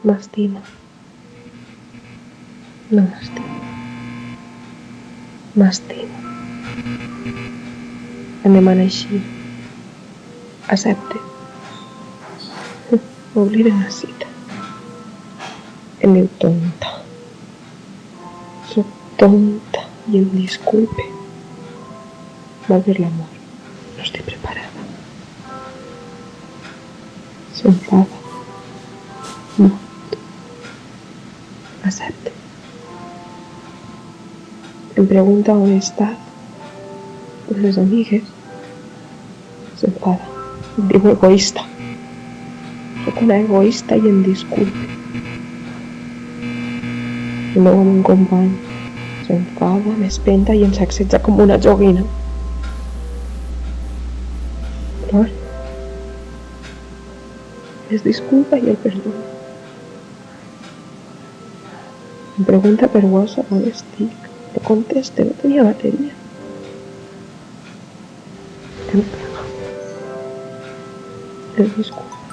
M'estima. No m'estima. M'estima. Anem anar així. Accepte. Oblide la cita. Em diu tonta. Soc tonta i em disculpe. Va per l'amor. No estic preparada. S'enfada. Molt. Accepte. Em pregunta on he estat. Amb les amigues. S'enfada. Em diu egoista. Soc una egoista i em disculpe. El meu amb un company s'enfada, m'espenta i em sacseja com una joguina. Plora. Es disculpa i el perdona. Em pregunta per WhatsApp on estic. No conteste, no tenia bateria. Em caga. Es disculpa.